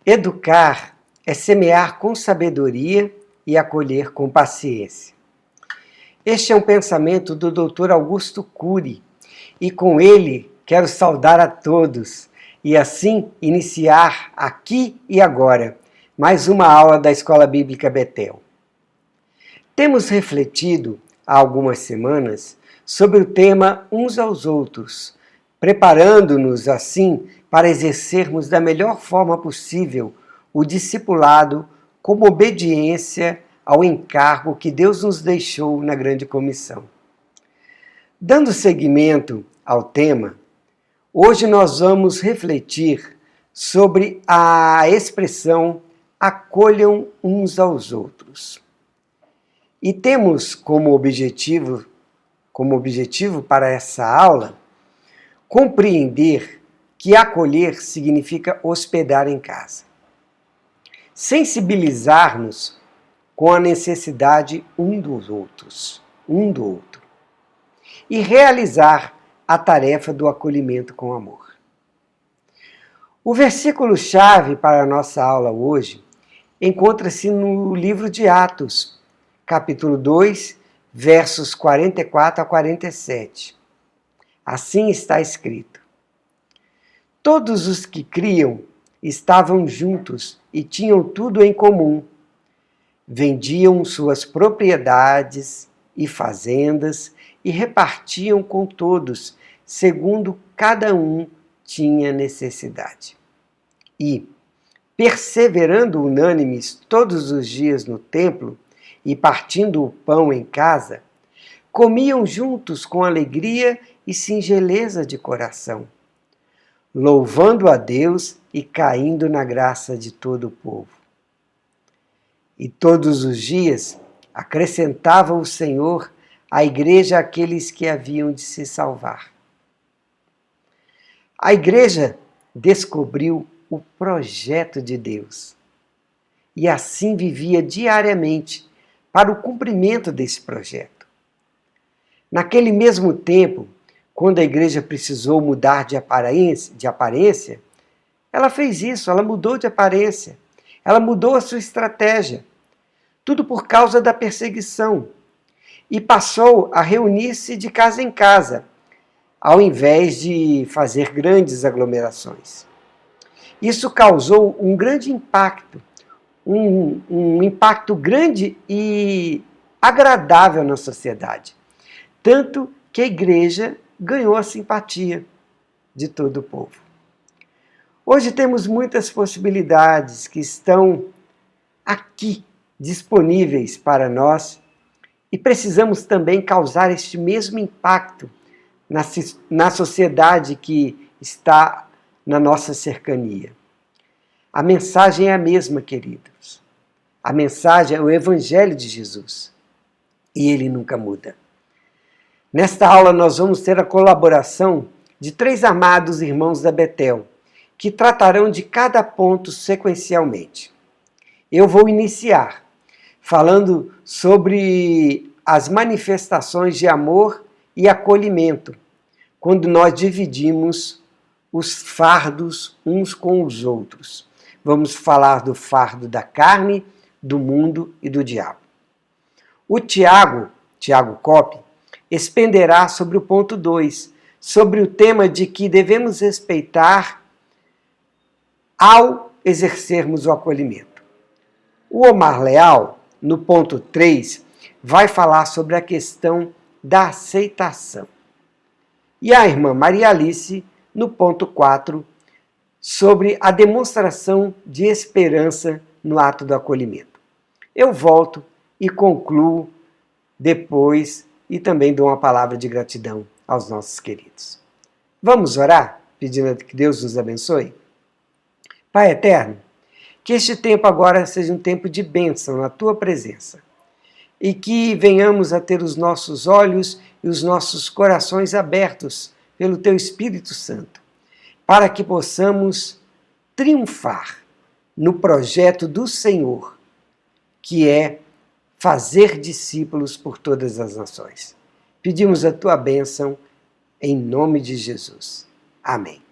Educar é semear com sabedoria e acolher com paciência. Este é um pensamento do Dr. Augusto Cury, e com ele quero saudar a todos e assim iniciar aqui e agora mais uma aula da Escola Bíblica Betel. Temos refletido há algumas semanas sobre o tema uns aos outros, preparando-nos assim para exercermos da melhor forma possível o discipulado como obediência ao encargo que Deus nos deixou na grande comissão. Dando seguimento ao tema, hoje nós vamos refletir sobre a expressão acolham uns aos outros. E temos como objetivo para essa aula compreender que acolher significa hospedar em casa. Sensibilizar-nos com a necessidade um do outro. E realizar a tarefa do acolhimento com amor. O versículo-chave para a nossa aula hoje encontra-se no livro de Atos, capítulo 2, versos 44 a 47. Assim está escrito: todos os que criam estavam juntos e tinham tudo em comum. Vendiam suas propriedades e fazendas e repartiam com todos, segundo cada um tinha necessidade. E, perseverando unânimes todos os dias no templo e partindo o pão em casa, comiam juntos com alegria e singeleza de coração, louvando a Deus e caindo na graça de todo o povo. E todos os dias acrescentava o Senhor à igreja aqueles que haviam de se salvar. A igreja descobriu o projeto de Deus e assim vivia diariamente para o cumprimento desse projeto. Naquele mesmo tempo, quando a igreja precisou mudar de aparência, ela fez isso, ela mudou de aparência, ela mudou a sua estratégia. Tudo por causa da perseguição. E passou a reunir-se de casa em casa, ao invés de fazer grandes aglomerações. Isso causou um grande impacto, um impacto grande e agradável na sociedade. Tanto que a igreja ganhou a simpatia de todo o povo. Hoje temos muitas possibilidades que estão aqui disponíveis para nós e precisamos também causar este mesmo impacto na sociedade que está na nossa cercania. A mensagem é a mesma, queridos. A mensagem é o Evangelho de Jesus e ele nunca muda. Nesta aula nós vamos ter a colaboração de 3 amados irmãos da Betel, que tratarão de cada ponto sequencialmente. Eu vou iniciar falando sobre as manifestações de amor e acolhimento, quando nós dividimos os fardos uns com os outros. Vamos falar do fardo da carne, do mundo e do diabo. O Tiago Cop, expenderá sobre o ponto 2, sobre o tema de que devemos respeitar ao exercermos o acolhimento. O Omar Leal, no ponto 3, vai falar sobre a questão da aceitação. E a irmã Maria Alice, no ponto 4, sobre a demonstração de esperança no ato do acolhimento. Eu volto e concluo depois e também dou uma palavra de gratidão aos nossos queridos. Vamos orar, pedindo que Deus nos abençoe? Pai eterno, que este tempo agora seja um tempo de bênção na Tua presença e que venhamos a ter os nossos olhos e os nossos corações abertos pelo Teu Espírito Santo, para que possamos triunfar no projeto do Senhor, que é fazer discípulos por todas as nações. Pedimos a Tua bênção em nome de Jesus. Amém.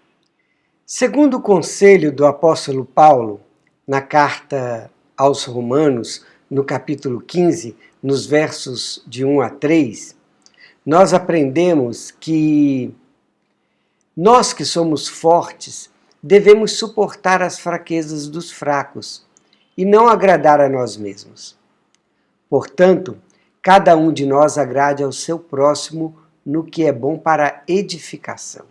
Segundo o conselho do apóstolo Paulo na carta aos Romanos, no capítulo 15, nos versos de 1 a 3, nós aprendemos que nós que somos fortes devemos suportar as fraquezas dos fracos e não agradar a nós mesmos. Portanto, cada um de nós agrade ao seu próximo no que é bom para a edificação.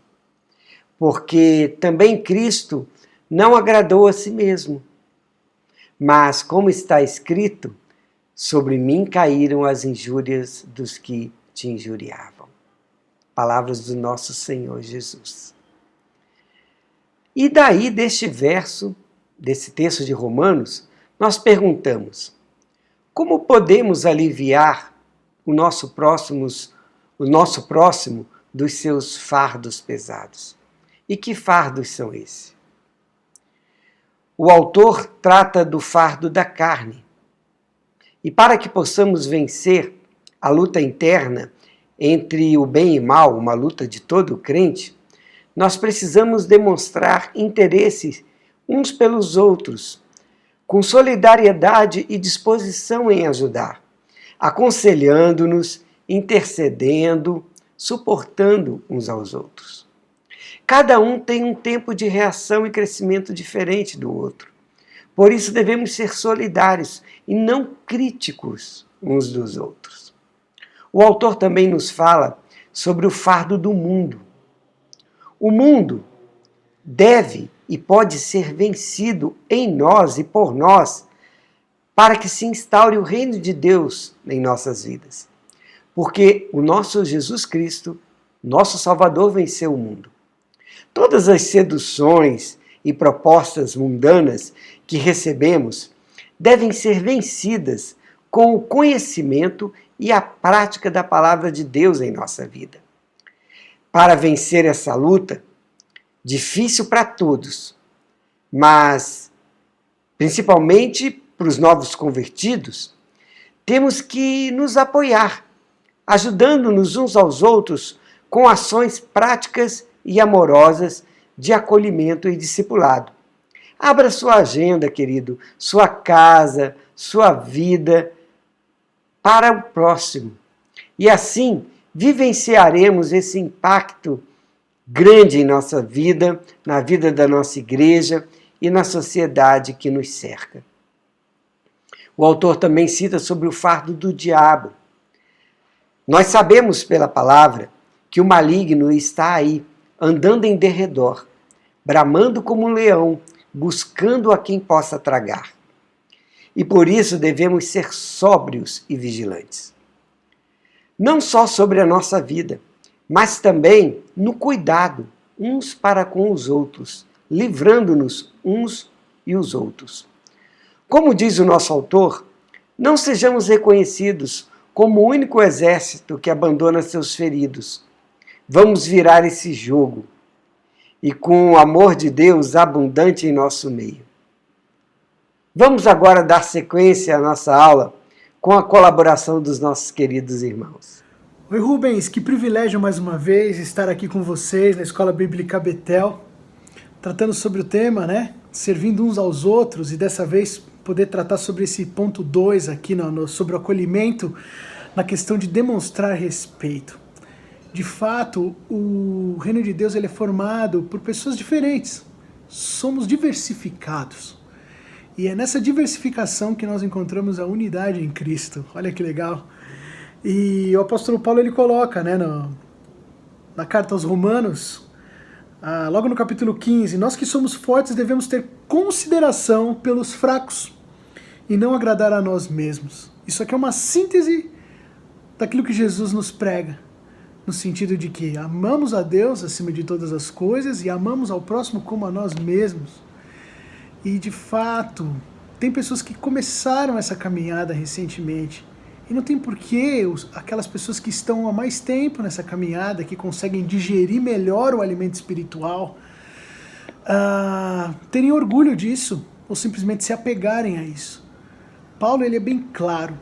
Porque também Cristo não agradou a si mesmo. Mas, como está escrito, sobre mim caíram as injúrias dos que te injuriavam. Palavras do nosso Senhor Jesus. E daí, deste verso, desse texto de Romanos, nós perguntamos: como podemos aliviar o nosso próximo dos seus fardos pesados? E que fardos são esses? O autor trata do fardo da carne. E para que possamos vencer a luta interna entre o bem e mal, uma luta de todo crente, nós precisamos demonstrar interesse uns pelos outros, com solidariedade e disposição em ajudar, aconselhando-nos, intercedendo, suportando uns aos outros. Cada um tem um tempo de reação e crescimento diferente do outro. Por isso devemos ser solidários e não críticos uns dos outros. O autor também nos fala sobre o fardo do mundo. O mundo deve e pode ser vencido em nós e por nós para que se instaure o reino de Deus em nossas vidas. Porque o nosso Jesus Cristo, nosso Salvador, venceu o mundo. Todas as seduções e propostas mundanas que recebemos devem ser vencidas com o conhecimento e a prática da palavra de Deus em nossa vida. Para vencer essa luta, difícil para todos, mas principalmente para os novos convertidos, temos que nos apoiar, ajudando-nos uns aos outros com ações práticas e amorosas de acolhimento e discipulado. Abra sua agenda, querido, sua casa, sua vida para o próximo. E assim vivenciaremos esse impacto grande em nossa vida, na vida da nossa igreja e na sociedade que nos cerca. O autor também cita sobre o fardo do diabo. Nós sabemos pela palavra que o maligno está aí, andando em derredor, bramando como um leão, buscando a quem possa tragar. E por isso devemos ser sóbrios e vigilantes. Não só sobre a nossa vida, mas também no cuidado uns para com os outros, livrando-nos uns e os outros. Como diz o nosso autor, não sejamos reconhecidos como o único exército que abandona seus feridos. Vamos virar esse jogo e com o amor de Deus abundante em nosso meio. Vamos agora dar sequência à nossa aula com a colaboração dos nossos queridos irmãos. Oi Rubens, que privilégio mais uma vez estar aqui com vocês na Escola Bíblica Betel, tratando sobre o tema, servindo uns aos outros, e dessa vez poder tratar sobre esse ponto 2 aqui, sobre o acolhimento, na questão de demonstrar respeito. De fato, o reino de Deus ele é formado por pessoas diferentes, somos diversificados. E é nessa diversificação que nós encontramos a unidade em Cristo. Olha que legal. E o apóstolo Paulo ele coloca na carta aos Romanos, logo no capítulo 15, nós que somos fortes devemos ter consideração pelos fracos e não agradar a nós mesmos. Isso aqui é uma síntese daquilo que Jesus nos prega, no sentido de que amamos a Deus acima de todas as coisas e amamos ao próximo como a nós mesmos. E de fato, tem pessoas que começaram essa caminhada recentemente. E não tem porquê aquelas pessoas que estão há mais tempo nessa caminhada, que conseguem digerir melhor o alimento espiritual, terem orgulho disso, ou simplesmente se apegarem a isso. Paulo ele é bem claro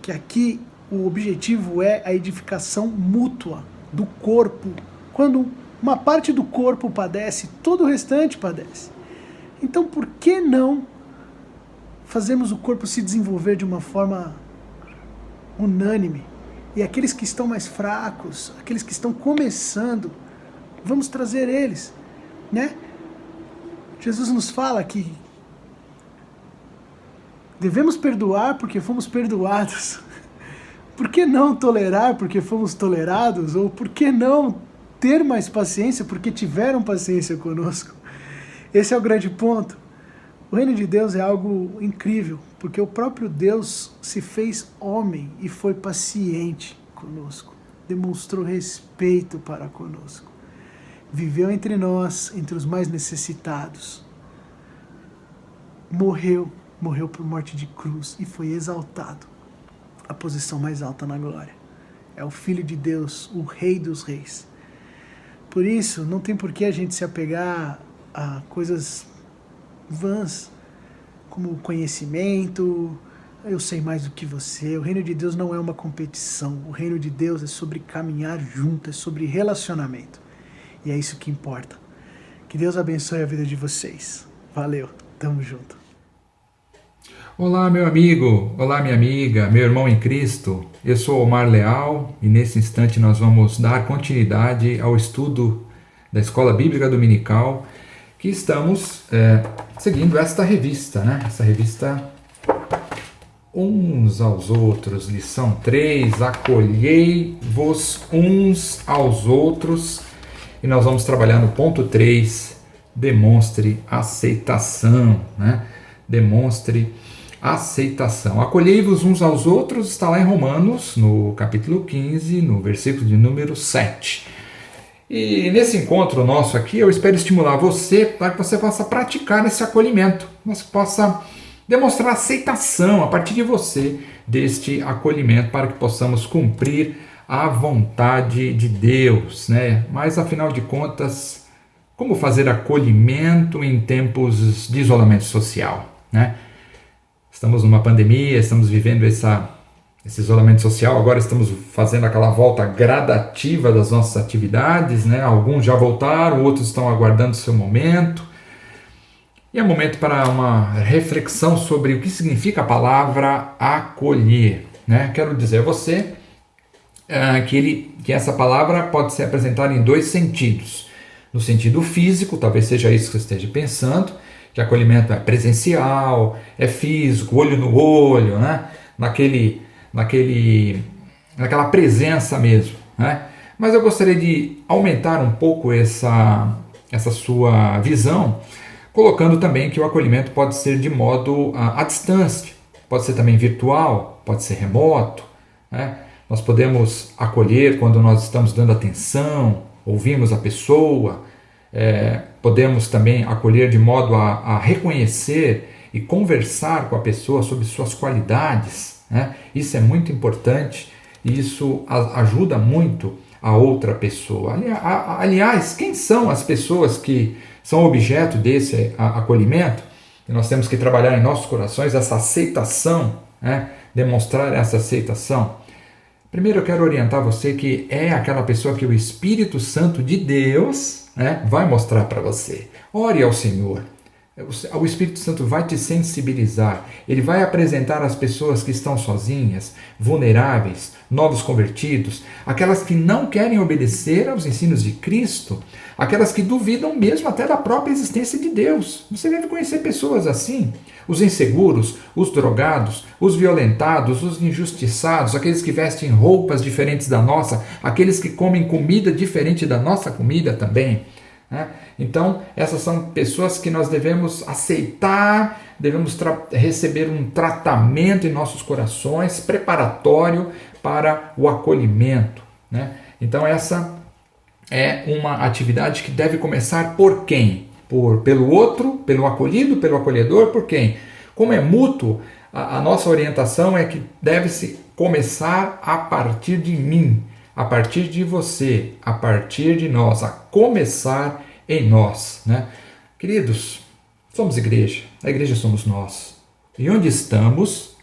que aqui o objetivo é a edificação mútua do corpo. Quando uma parte do corpo padece, todo o restante padece. Então por que não fazemos o corpo se desenvolver de uma forma unânime. E aqueles que estão mais fracos, aqueles que estão começando, vamos trazer eles, né? Jesus nos fala que devemos perdoar porque fomos perdoados. Por que não tolerar porque fomos tolerados? Ou por que não ter mais paciência porque tiveram paciência conosco? Esse é o grande ponto. O reino de Deus é algo incrível, porque o próprio Deus se fez homem e foi paciente conosco, demonstrou respeito para conosco, viveu entre nós, entre os mais necessitados, morreu por morte de cruz e foi exaltado à posição mais alta na glória. É o Filho de Deus, o Rei dos Reis. Por isso, não tem por que a gente se apegar a coisas vãs, como conhecimento, eu sei mais do que você. O reino de Deus não é uma competição. O reino de Deus é sobre caminhar junto, é sobre relacionamento. E é isso que importa. Que Deus abençoe a vida de vocês. Valeu, tamo junto. Olá, meu amigo, olá, minha amiga, meu irmão em Cristo. Eu sou Omar Leal e nesse instante nós vamos dar continuidade ao estudo da Escola Bíblica Dominical, que estamos seguindo esta revista, né? Essa revista Uns aos Outros, lição 3, acolhei-vos uns aos outros, e nós vamos trabalhar no ponto 3, demonstre aceitação, né? Demonstre aceitação. Acolhei-vos uns aos outros está lá em Romanos, no capítulo 15, no versículo de número 7. E nesse encontro nosso aqui, eu espero estimular você para que você possa praticar esse acolhimento, você possa demonstrar aceitação a partir de você deste acolhimento, para que possamos cumprir a vontade de Deus, né? Mas afinal de contas, como fazer acolhimento em tempos de isolamento social, né? Estamos numa pandemia, estamos vivendo esse isolamento social, agora estamos fazendo aquela volta gradativa das nossas atividades, né? Alguns já voltaram, outros estão aguardando seu momento. E é momento para uma reflexão sobre o que significa a palavra acolher, né? Quero dizer a você que essa palavra pode ser apresentada em dois sentidos. No sentido físico, talvez seja isso que você esteja pensando, que acolhimento é presencial, é físico, olho no olho, né? Naquela presença mesmo, né? Mas eu gostaria de aumentar um pouco essa sua visão, colocando também que o acolhimento pode ser de modo à distância, pode ser também virtual, pode ser remoto, né? Nós podemos acolher quando nós estamos dando atenção, ouvimos a pessoa, podemos também acolher de modo a reconhecer e conversar com a pessoa sobre suas qualidades, né? Isso é muito importante e isso ajuda muito a outra pessoa. Aliás, quem são as pessoas que são objeto desse acolhimento? E nós temos que trabalhar em nossos corações essa aceitação, né? Demonstrar essa aceitação. Primeiro eu quero orientar você que é aquela pessoa que o Espírito Santo de Deus, né, vai mostrar para você. Ore ao Senhor. O Espírito Santo vai te sensibilizar. Ele vai apresentar as pessoas que estão sozinhas, vulneráveis, novos convertidos, aquelas que não querem obedecer aos ensinos de Cristo, aquelas que duvidam mesmo até da própria existência de Deus. Você deve conhecer pessoas assim. Os inseguros, os drogados, os violentados, os injustiçados, aqueles que vestem roupas diferentes da nossa, aqueles que comem comida diferente da nossa comida também, né? Então, essas são pessoas que nós devemos aceitar, devemos receber um tratamento em nossos corações, preparatório para o acolhimento, né? Então, essa é uma atividade que deve começar por quem? Pelo outro, pelo acolhido, pelo acolhedor, por quem? Como é mútuo, a nossa orientação é que deve-se começar a partir de mim, a partir de você, a partir de nós, a começar em nós, né? Queridos, somos igreja, a igreja somos nós. E onde estamos,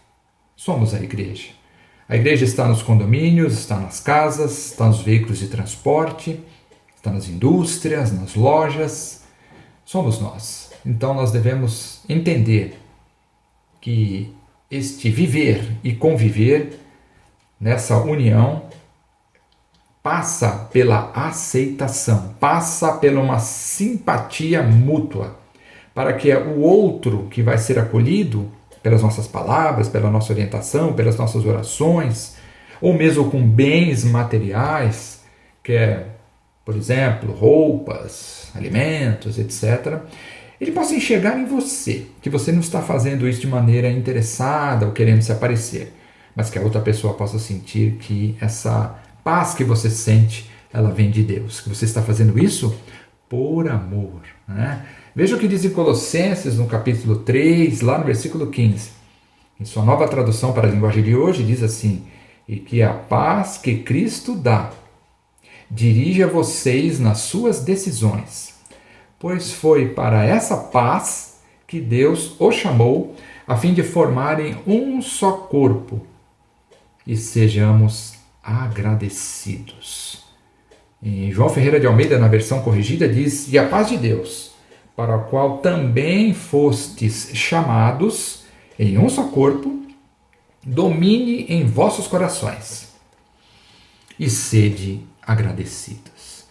somos a igreja. A igreja está nos condomínios, está nas casas, está nos veículos de transporte, está nas indústrias, nas lojas. Somos nós. Então nós devemos entender que este viver e conviver nessa união passa pela aceitação, passa pela uma simpatia mútua, para que o outro que vai ser acolhido pelas nossas palavras, pela nossa orientação, pelas nossas orações, ou mesmo com bens materiais, que é, por exemplo, roupas, alimentos, etc., ele possa enxergar em você, que você não está fazendo isso de maneira interessada ou querendo se aparecer, mas que a outra pessoa possa sentir que essa paz que você sente, ela vem de Deus, que você está fazendo isso por amor, né? Veja o que diz em Colossenses, no capítulo 3, lá no versículo 15. Em sua nova tradução para a linguagem de hoje, diz assim: e que a paz que Cristo dá dirija vocês nas suas decisões, pois foi para essa paz que Deus os chamou, a fim de formarem um só corpo, e sejamos agradecidos. Em João Ferreira de Almeida, na versão corrigida, diz: e a paz de Deus, para a qual também fostes chamados em um só corpo, domine em vossos corações, e sede agradecidos.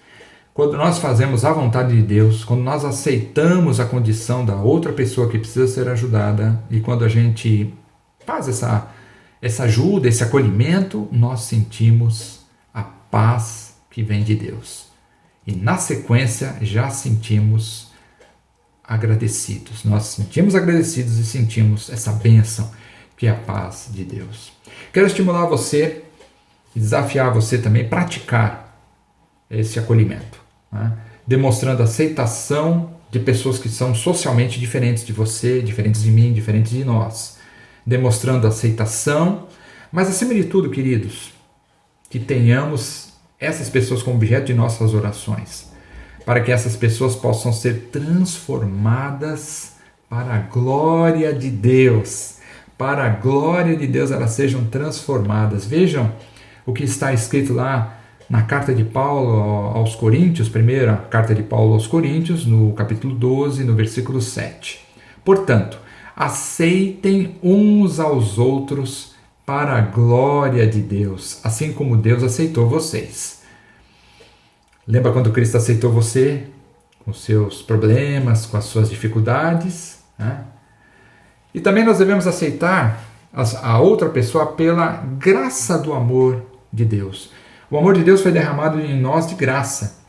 Quando nós fazemos a vontade de Deus, quando nós aceitamos a condição da outra pessoa que precisa ser ajudada, e quando a gente faz essa ajuda, esse acolhimento, nós sentimos a paz que vem de Deus. E na sequência já sentimos agradecidos. Nós sentimos agradecidos e sentimos essa bênção que é a paz de Deus. Quero estimular você e desafiar você também a praticar esse acolhimento, né? Demonstrando aceitação de pessoas que são socialmente diferentes de você, diferentes de mim, diferentes de nós. Demonstrando aceitação, mas acima de tudo, queridos, que tenhamos essas pessoas como objeto de nossas orações, para que essas pessoas possam ser transformadas para a glória de Deus. Para a glória de Deus elas sejam transformadas. Vejam o que está escrito lá na carta de Paulo aos Coríntios, primeira carta de Paulo aos Coríntios, no capítulo 12, no versículo 7. Portanto, aceitem uns aos outros para a glória de Deus, assim como Deus aceitou vocês. Lembra quando Cristo aceitou você com seus problemas, com as suas dificuldades, né? E também nós devemos aceitar a outra pessoa pela graça do amor de Deus. O amor de Deus foi derramado em nós de graça,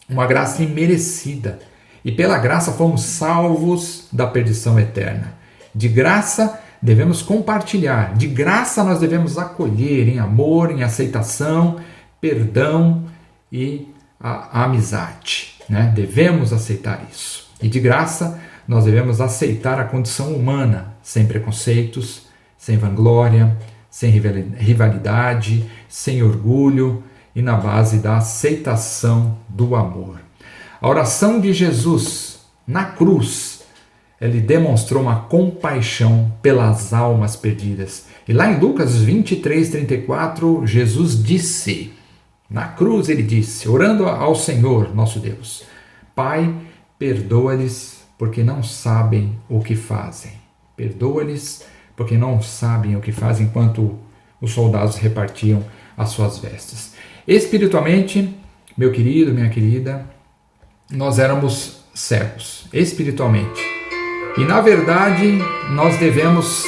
uma graça imerecida. E pela graça fomos salvos da perdição eterna. De graça devemos compartilhar, de graça nós devemos acolher em amor, em aceitação, perdão e a amizade, né? Devemos aceitar isso. E de graça nós devemos aceitar a condição humana, sem preconceitos, sem vanglória, sem rivalidade, sem orgulho e na base da aceitação do amor. A oração de Jesus na cruz, ele demonstrou uma compaixão pelas almas perdidas. E lá em Lucas 23:34, Jesus disse, na cruz ele disse, orando ao Senhor, nosso Deus: Pai, perdoa-lhes porque não sabem o que fazem. Perdoa-lhes porque não sabem o que fazem, enquanto os soldados repartiam as suas vestes. Espiritualmente, meu querido, minha querida, nós éramos cegos, espiritualmente. E na verdade, nós devemos,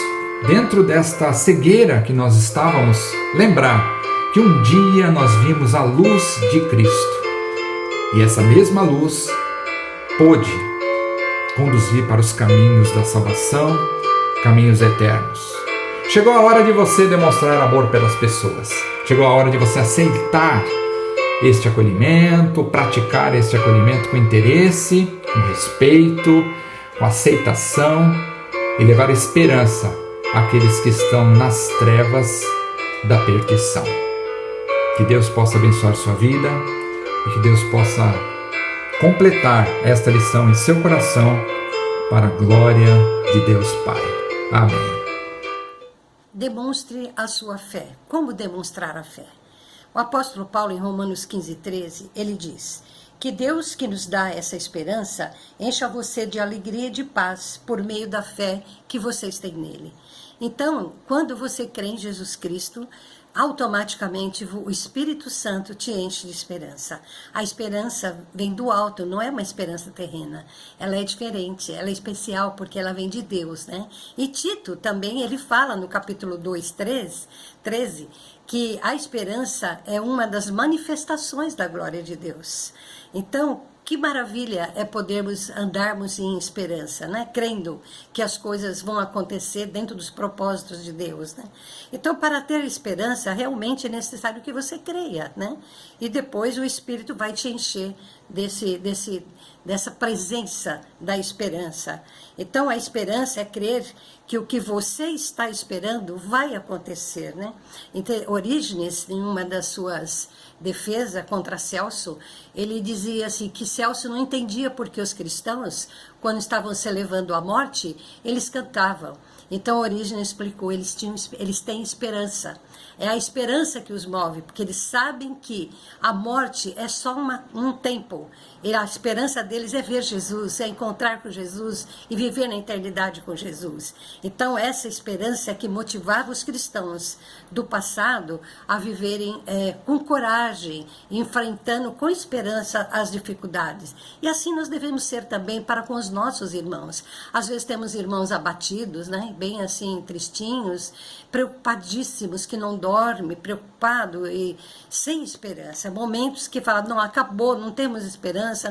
dentro desta cegueira que nós estávamos, lembrar que um dia nós vimos a luz de Cristo. E essa mesma luz pôde conduzir para os caminhos da salvação, caminhos eternos. Chegou a hora de você demonstrar amor pelas pessoas. Chegou a hora de você aceitar este acolhimento, praticar este acolhimento com interesse, com respeito, com aceitação e levar esperança àqueles que estão nas trevas da perdição. Que Deus possa abençoar sua vida e que Deus possa completar esta lição em seu coração para a glória de Deus Pai. Amém. Demonstre a sua fé. Como demonstrar a fé? O apóstolo Paulo, em Romanos 15:13, ele diz Que Deus que nos dá essa esperança encha você de alegria e de paz por meio da fé que vocês têm nele. Então, quando você crê em Jesus Cristo, automaticamente o Espírito Santo te enche de esperança. A esperança vem do alto, não é uma esperança terrena. Ela é diferente, ela é especial porque ela vem de Deus, né? E Tito também, ele fala no capítulo 2, 13, que a esperança é uma das manifestações da glória de Deus. Então, que maravilha é podermos andarmos em esperança, né? Crendo que as coisas vão acontecer dentro dos propósitos de Deus, né? Então, para ter esperança, realmente é necessário que você creia, né? E depois o Espírito vai te encher dessa presença da esperança. Então, a esperança é crer que o que você está esperando vai acontecer, né? Então, Orígenes, em uma das suas defesas contra Celso, ele dizia assim que Celso não entendia porque os cristãos, quando estavam se levando à morte, eles cantavam. Então Orígenes explicou, eles têm esperança. É a esperança que os move, porque eles sabem que a morte é só um tempo. E a esperança deles é ver Jesus, é encontrar com Jesus e viver na eternidade com Jesus. Então essa esperança é que motivava os cristãos do passado a viverem com coragem, enfrentando com esperança as dificuldades. E assim nós devemos ser também para com os nossos irmãos. Às vezes temos irmãos abatidos, né? Bem assim, tristinhos, preocupadíssimos, que não dormem, preocupado e sem esperança. Momentos que falam, não, acabou, não temos esperança,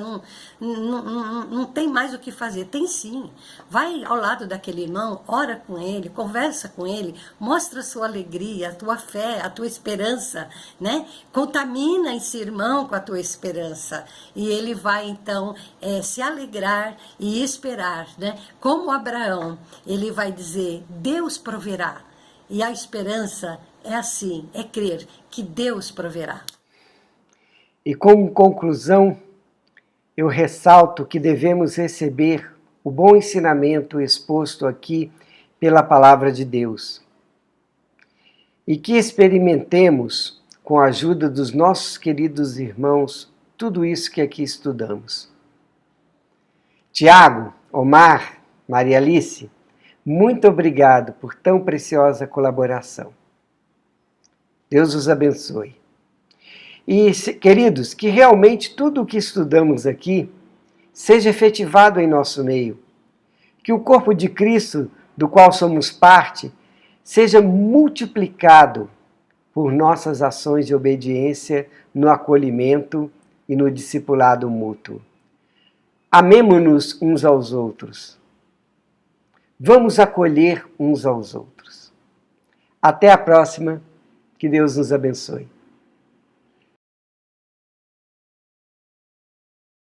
não tem mais o que fazer. Tem sim. Vai ao lado daquele irmão, ora com ele, conversa com ele, mostra a sua alegria, a tua fé, a tua esperança, né? Contamina esse irmão com a tua esperança. E ele vai, então, se alegrar e esperar, né? Como Abraão, ele vai dizer, Deus proverá. E a esperança é assim, é crer que Deus proverá. E como conclusão, eu ressalto que devemos receber o bom ensinamento exposto aqui pela palavra de Deus. E que experimentemos, com a ajuda dos nossos queridos irmãos, tudo isso que aqui estudamos. Tiago, Omar, Maria Alice, muito obrigado por tão preciosa colaboração. Deus os abençoe. E, queridos, que realmente tudo o que estudamos aqui seja efetivado em nosso meio. Que o corpo de Cristo, do qual somos parte, seja multiplicado por nossas ações de obediência no acolhimento e no discipulado mútuo. Amemo-nos uns aos outros. Vamos acolher uns aos outros. Até a próxima. Que Deus nos abençoe.